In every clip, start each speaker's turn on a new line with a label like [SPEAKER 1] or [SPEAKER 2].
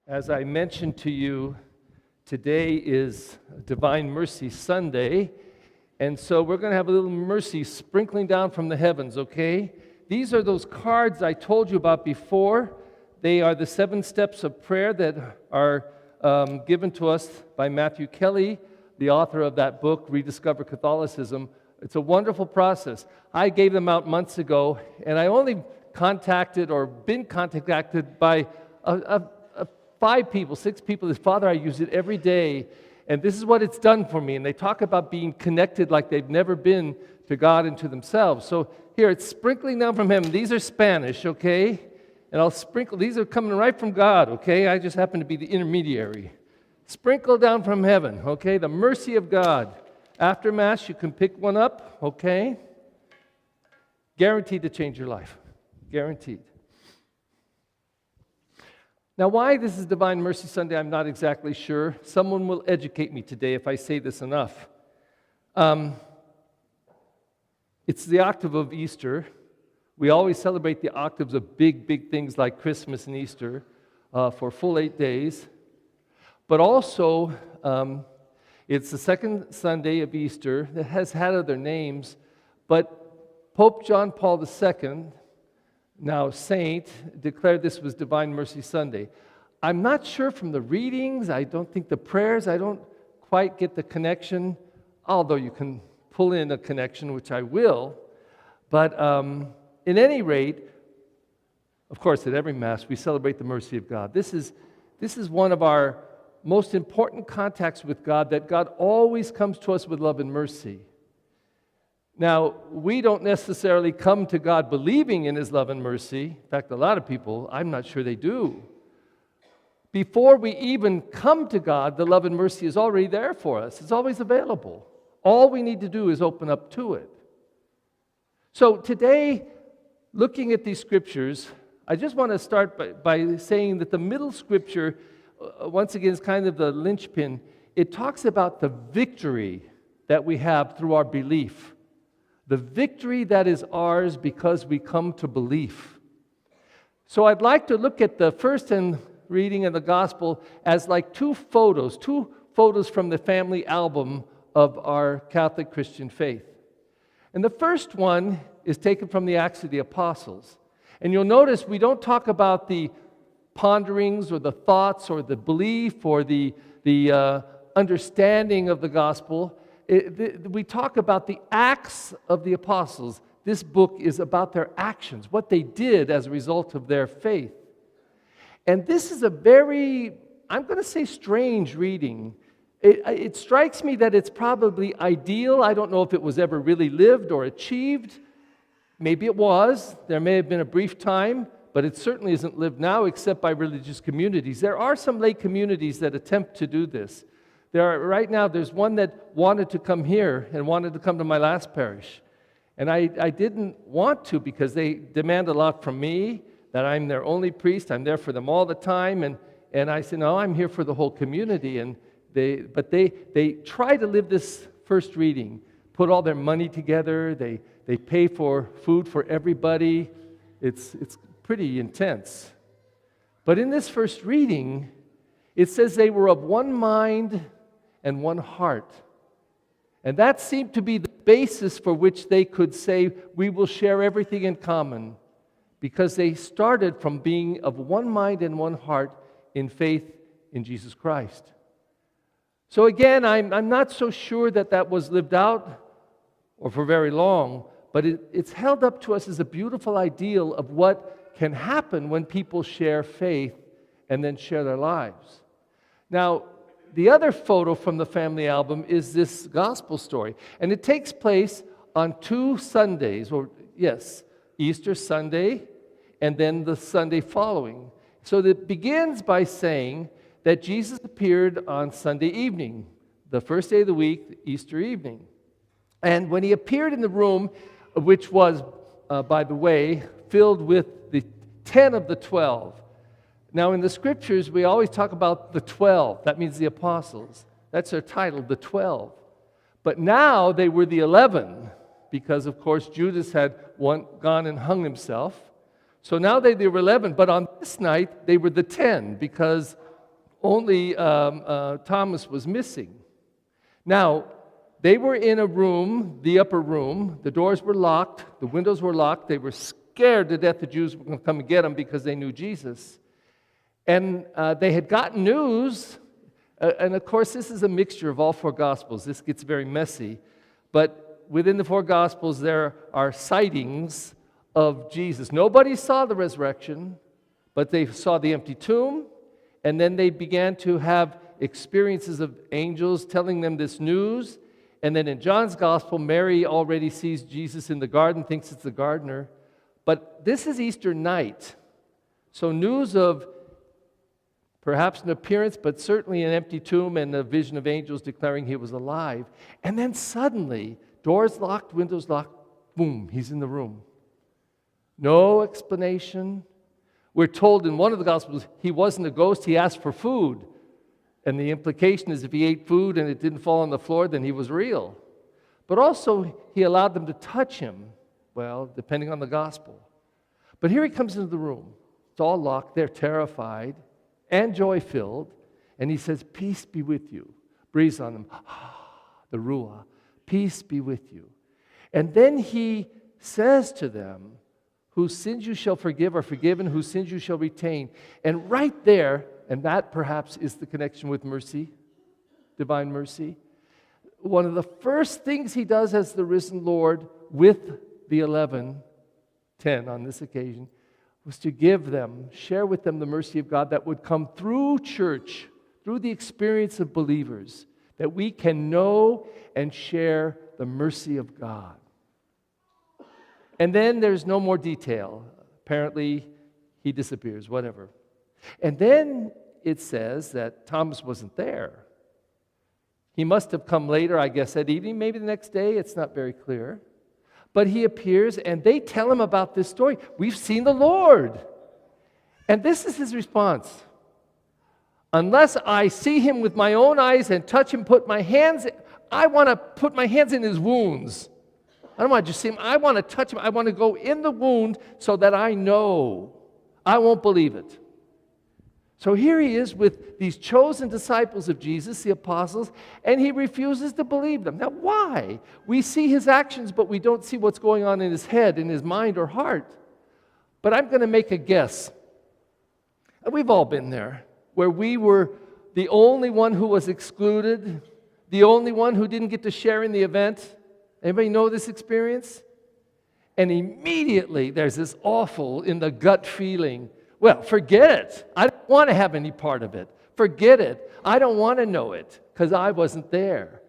[SPEAKER 1] As I mentioned to you, today is Divine Mercy Sunday, and so we're going to have a little mercy sprinkling down from the heavens, okay? These are those cards I told you about before. They are the 7 steps of prayer that are given to us by Matthew Kelly, the author of that book, Rediscover Catholicism. It's a wonderful process. I gave them out months ago, and I only contacted or been contacted by 5 people, 6 people. His Father, I use it every day, and this is what it's done for me. And they talk about being connected like they've never been to God and to themselves. So here, it's sprinkling down from heaven. These are Spanish, okay? And I'll sprinkle. These are coming right from God, okay? I just happen to be the intermediary. Sprinkle down from heaven, okay? The mercy of God. After Mass, you can pick one up, okay? Guaranteed to change your life. Guaranteed. Now, why this is Divine Mercy Sunday, I'm not exactly sure. Someone will educate me today if I say this enough. It's the octave of Easter. We always celebrate the octaves of big things like Christmas and Easter for full 8 days. But also, it's the second Sunday of Easter that has had other names, but Pope John Paul II, now Saint, declared this was Divine Mercy Sunday. I'm not sure from the readings, I don't think the prayers, I don't quite get the connection, although you can pull in a connection, which I will. But in any rate, of course, at every Mass, we celebrate the mercy of God. This is one of our most important contacts with God, that God always comes to us with love and mercy. Now, we don't necessarily come to God believing in His love and mercy. In fact, a lot of people, I'm not sure they do. Before we even come to God, the love and mercy is already there for us. It's always available. All we need to do is open up to it. So today, looking at these scriptures, I just want to start by saying that the middle scripture, once again, is kind of the linchpin. It talks about the victory that we have through our belief. The victory that is ours because we come to belief. So I'd like to look at the first reading in the Gospel as like two photos from the family album of our Catholic Christian faith. And the first one is taken from the Acts of the Apostles. And you'll notice we don't talk about the ponderings or the thoughts or the belief or the understanding of the gospel. We talk about the acts of the apostles. This book is about their actions, what they did as a result of their faith. And this is a very, I'm going to say, strange reading. It strikes me that it's probably ideal. I don't know if it was ever really lived or achieved. Maybe it was. There may have been a brief time, but it certainly isn't lived now except by religious communities. There are some lay communities that attempt to do this. Right now, there's one that wanted to come here and wanted to come to my last parish. And I didn't want to because they demand a lot from me, that I'm their only priest, I'm there for them all the time. And I said, no, I'm here for the whole community. But they try to live this first reading, put all their money together, they pay for food for everybody. It's pretty intense. But in this first reading, it says they were of one mind and one heart. And that seemed to be the basis for which they could say, we will share everything in common, because they started from being of one mind and one heart in faith in Jesus Christ. So again, I'm not so sure that was lived out or for very long, but it's held up to us as a beautiful ideal of what can happen when people share faith and then share their lives. Now, the other photo from the family album is this gospel story. And it takes place on 2 Sundays, Easter Sunday and then the Sunday following. So it begins by saying that Jesus appeared on Sunday evening, the first day of the week, Easter evening. And when He appeared in the room, which was, by the way, filled with the 10 of the 12. Now, in the Scriptures, we always talk about the 12. That means the apostles. That's their title, the 12. But now they were the 11, because, of course, Judas had gone and hung himself. So now they were 11, but on this night, they were the 10, because Only Thomas was missing. Now, they were in a room, the upper room. The doors were locked. The windows were locked. They were scared to death the Jews were going to come and get them because they knew Jesus. And they had gotten news. And of course, this is a mixture of all four Gospels. This gets very messy. But within the four Gospels, there are sightings of Jesus. Nobody saw the resurrection, but they saw the empty tomb. And then they began to have experiences of angels telling them this news. And then in John's Gospel, Mary already sees Jesus in the garden, thinks it's the gardener. But this is Easter night. So news of perhaps an appearance, but certainly an empty tomb and a vision of angels declaring he was alive. And then suddenly, doors locked, windows locked, boom, he's in the room. No explanation. We're told in one of the Gospels he wasn't a ghost, he asked for food. And the implication is if he ate food and it didn't fall on the floor, then he was real. But also, he allowed them to touch him, well, depending on the Gospel. But here he comes into the room. It's all locked, they're terrified and joy-filled, and he says, peace be with you. Breathes on them, the Ruah, peace be with you. And then he says to them, whose sins you shall forgive are forgiven, whose sins you shall retain. And right there, and that perhaps is the connection with mercy, divine mercy, one of the first things he does as the risen Lord with the 11, 10 on this occasion, was to give them, share with them the mercy of God that would come through church, through the experience of believers, that we can know and share the mercy of God. And then there's no more detail. Apparently, he disappears, whatever. And then it says that Thomas wasn't there. He must have come later, I guess, that evening, maybe the next day. It's not very clear. But he appears, and they tell him about this story. We've seen the Lord. And this is his response. Unless I see him with my own eyes and touch him, I want to put my hands in his wounds. I don't want to just see him. I want to touch him. I want to go in the wound so that I know. I won't believe it. So here he is with these chosen disciples of Jesus, the apostles, and he refuses to believe them. Now, why? We see his actions, but we don't see what's going on in his head, in his mind or heart. But I'm going to make a guess. We've all been there, where we were the only one who was excluded, the only one who didn't get to share in the event. Anybody know this experience? And immediately there's this awful in the gut feeling. Well, forget it. I don't want to have any part of it. Forget it. I don't want to know it because I wasn't there.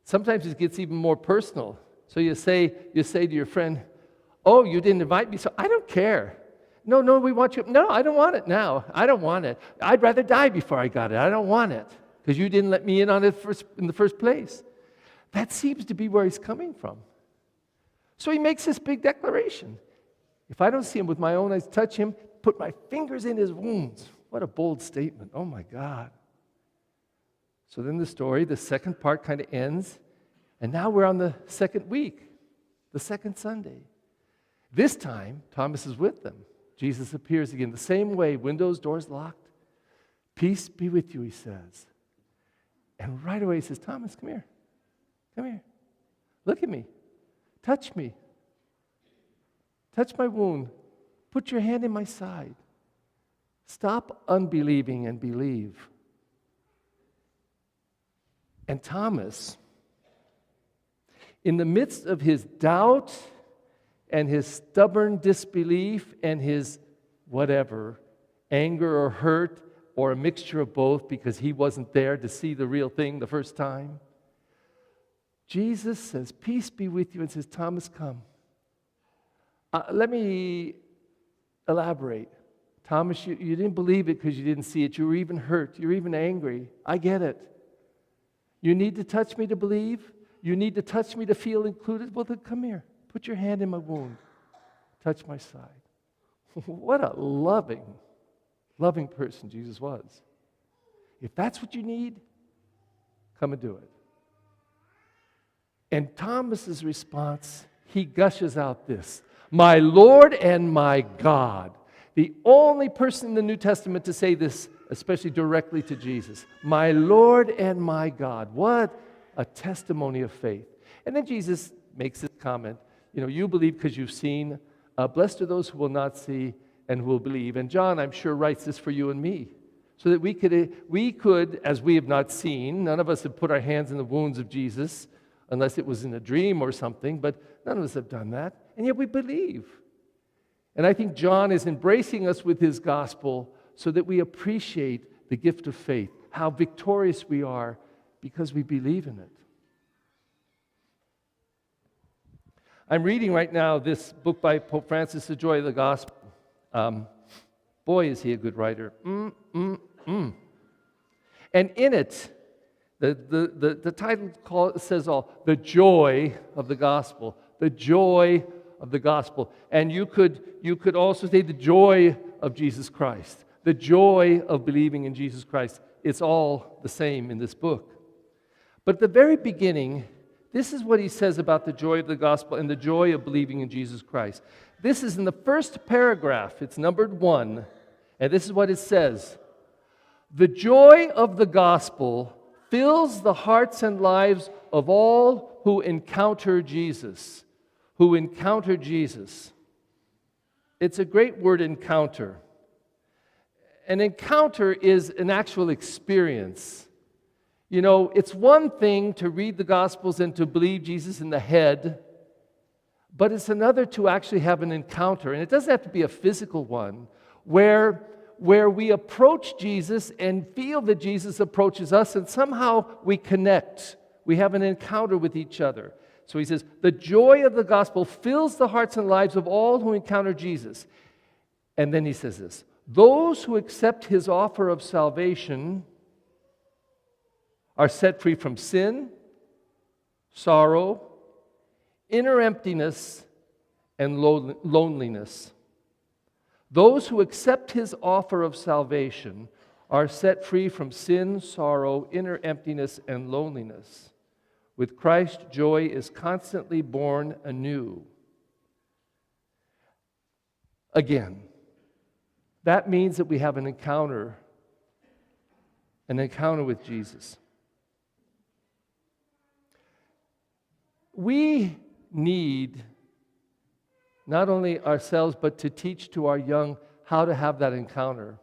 [SPEAKER 1] Sometimes it gets even more personal. So you say to your friend, oh, you didn't invite me, so I don't care. No, we want you. No, I don't want it now. I don't want it. I'd rather die before I got it. I don't want it because you didn't let me in on it in the first place. That seems to be where he's coming from. So he makes this big declaration. If I don't see him with my own eyes, touch him, put my fingers in his wounds. What a bold statement. Oh my God. So then the story, the second part kind of ends. And now we're on the second week, the second Sunday. This time, Thomas is with them. Jesus appears again the same way, windows, doors locked. Peace be with you, he says. And right away he says, Thomas, come here. Come here. Look at me. Touch me. Touch my wound. Put your hand in my side. Stop unbelieving and believe. And Thomas, in the midst of his doubt and his stubborn disbelief and his whatever, anger or hurt or a mixture of both because he wasn't there to see the real thing the first time, Jesus says, peace be with you, and says, Thomas, come. Let me elaborate. Thomas, you didn't believe it because you didn't see it. You were even hurt. You were even angry. I get it. You need to touch me to believe. You need to touch me to feel included. Well, then come here. Put your hand in my wound. Touch my side. What a loving person Jesus was. If that's what you need, come and do it. And Thomas's response, he gushes out this, my Lord and my God. The only person in the New Testament to say this especially directly to Jesus. My Lord and my God. What a testimony of faith. And then Jesus makes this comment, you believe because you've seen. Blessed are those who will not see and who will believe. And John, I'm sure, writes this for you and me, so that we could, as we have not seen, none of us have put our hands in the wounds of Jesus, unless it was in a dream or something, but none of us have done that, and yet we believe. And I think John is embracing us with his gospel so that we appreciate the gift of faith, how victorious we are because we believe in it. I'm reading right now this book by Pope Francis, The Joy of the Gospel. Boy, is he a good writer. And in it, the title says all, the joy of the gospel. The joy of the gospel. And you could also say the joy of Jesus Christ. The joy of believing in Jesus Christ. It's all the same in this book. But at the very beginning, this is what he says about the joy of the gospel and the joy of believing in Jesus Christ. This is in the first paragraph. It's numbered 1. And this is what it says. The joy of the gospel fills the hearts and lives of all who encounter Jesus. Who encounter Jesus. It's a great word, encounter. An encounter is an actual experience. It's one thing to read the Gospels and to believe Jesus in the head, but it's another to actually have an encounter. And it doesn't have to be a physical one, where we approach Jesus and feel that Jesus approaches us, and somehow we connect. We have an encounter with each other. So he says, the joy of the gospel fills the hearts and lives of all who encounter Jesus. And then he says this, those who accept his offer of salvation are set free from sin, sorrow, inner emptiness, and loneliness. Those who accept his offer of salvation are set free from sin, sorrow, inner emptiness, and loneliness. With Christ, joy is constantly born anew. Again, that means that we have an encounter with Jesus. We need not only ourselves, but to teach to our young how to have that encounter.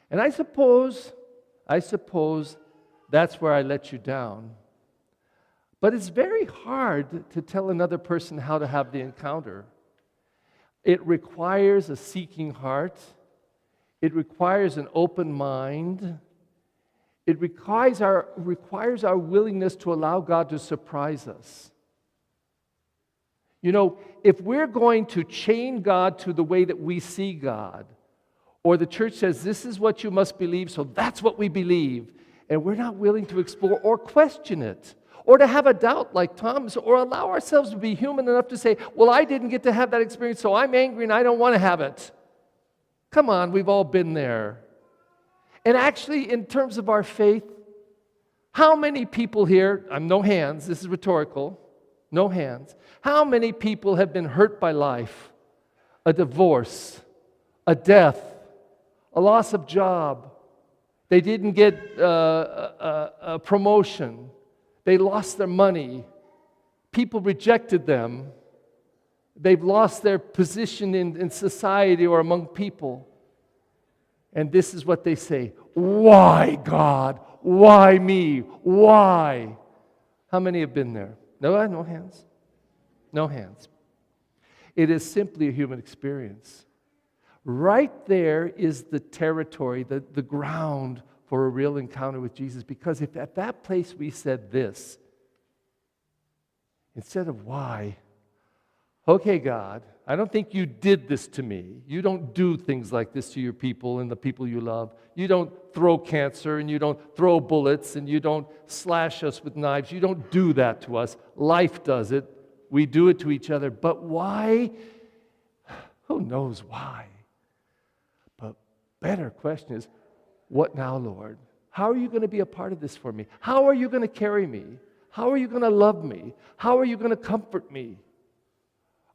[SPEAKER 1] And I suppose that's where I let you down. But it's very hard to tell another person how to have the encounter. It requires a seeking heart. It requires an open mind. It requires our willingness to allow God to surprise us. If we're going to chain God to the way that we see God, or the church says this is what you must believe, so that's what we believe, and we're not willing to explore or question it, or to have a doubt like Thomas, or allow ourselves to be human enough to say, well, I didn't get to have that experience, so I'm angry and I don't want to have it. Come on, we've all been there. And actually, in terms of our faith, how many people here, no hands, this is rhetorical, no hands, how many people have been hurt by life? A divorce, a death, a loss of job. They didn't get a promotion. They lost their money. People rejected them. They've lost their position in society or among people. And this is what they say, why, God? Why me? Why? How many have been there? No hands. No hands. It is simply a human experience. Right there is the territory, the ground for a real encounter with Jesus. Because if at that place we said this, instead of why, okay, God, I don't think you did this to me. You don't do things like this to your people and the people you love. You don't throw cancer, and you don't throw bullets, and you don't slash us with knives. You don't do that to us. Life does it. We do it to each other. But why? Who knows why? But better question is, what now, Lord? How are you going to be a part of this for me? How are you going to carry me? How are you going to love me? How are you going to comfort me?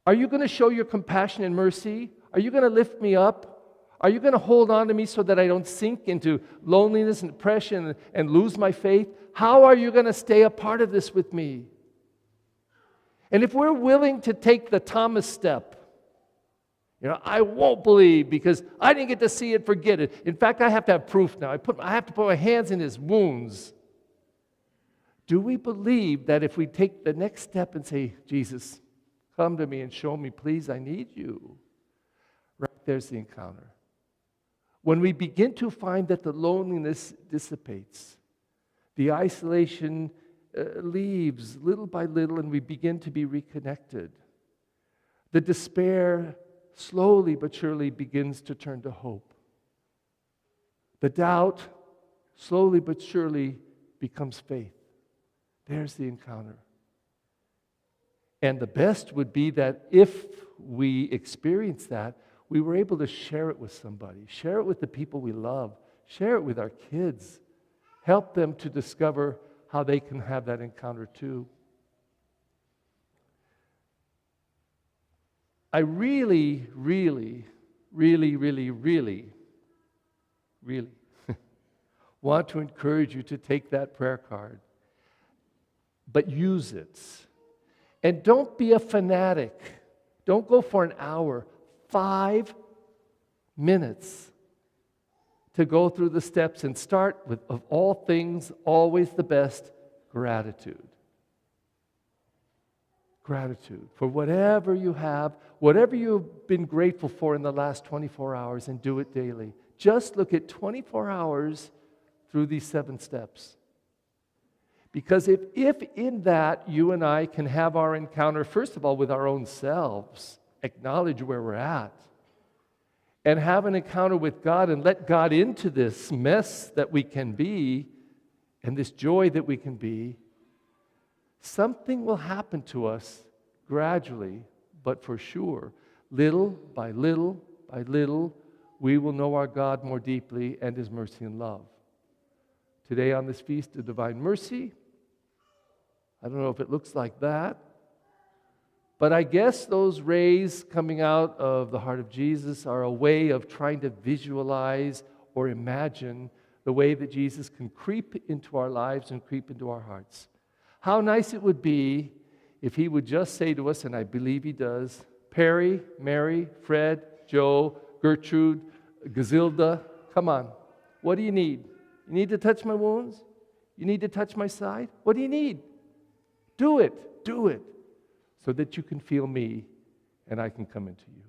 [SPEAKER 1] Are you going to show your compassion and mercy? Are you going to lift me up? Are you going to hold on to me so that I don't sink into loneliness and depression and lose my faith? How are you going to stay a part of this with me? And if we're willing to take the Thomas step, I won't believe because I didn't get to see it, forget it. In fact, I have to have proof now. I have to put my hands in his wounds. Do we believe that if we take the next step and say, Jesus, come to me and show me, please, I need you. Right there's the encounter. When we begin to find that the loneliness dissipates, the isolation leaves little by little, and we begin to be reconnected. The despair slowly but surely begins to turn to hope. The doubt slowly but surely becomes faith. There's the encounter. And the best would be that if we experience that, we were able to share it with somebody, share it with the people we love, share it with our kids, help them to discover how they can have that encounter too. I really want to encourage you to take that prayer card, but use it. And don't be a fanatic. Don't go for an hour. 5 minutes to go through the steps and start with, of all things, always the best, gratitude. Gratitude for whatever you have, whatever you've been grateful for in the last 24 hours, and do it daily. Just look at 24 hours through these 7 steps. Because if in that you and I can have our encounter, first of all, with our own selves, acknowledge where we're at, and have an encounter with God and let God into this mess that we can be and this joy that we can be, something will happen to us gradually, but for sure. Little by little by little, we will know our God more deeply and His mercy and love. Today on this Feast of Divine Mercy, I don't know if it looks like that, but I guess those rays coming out of the heart of Jesus are a way of trying to visualize or imagine the way that Jesus can creep into our lives and creep into our hearts. How nice it would be if He would just say to us, and I believe He does, Perry, Mary, Fred, Joe, Gertrude, Gazilda, come on. What do you need? You need to touch my wounds? You need to touch my side? What do you need? Do it, so that you can feel me and I can come into you.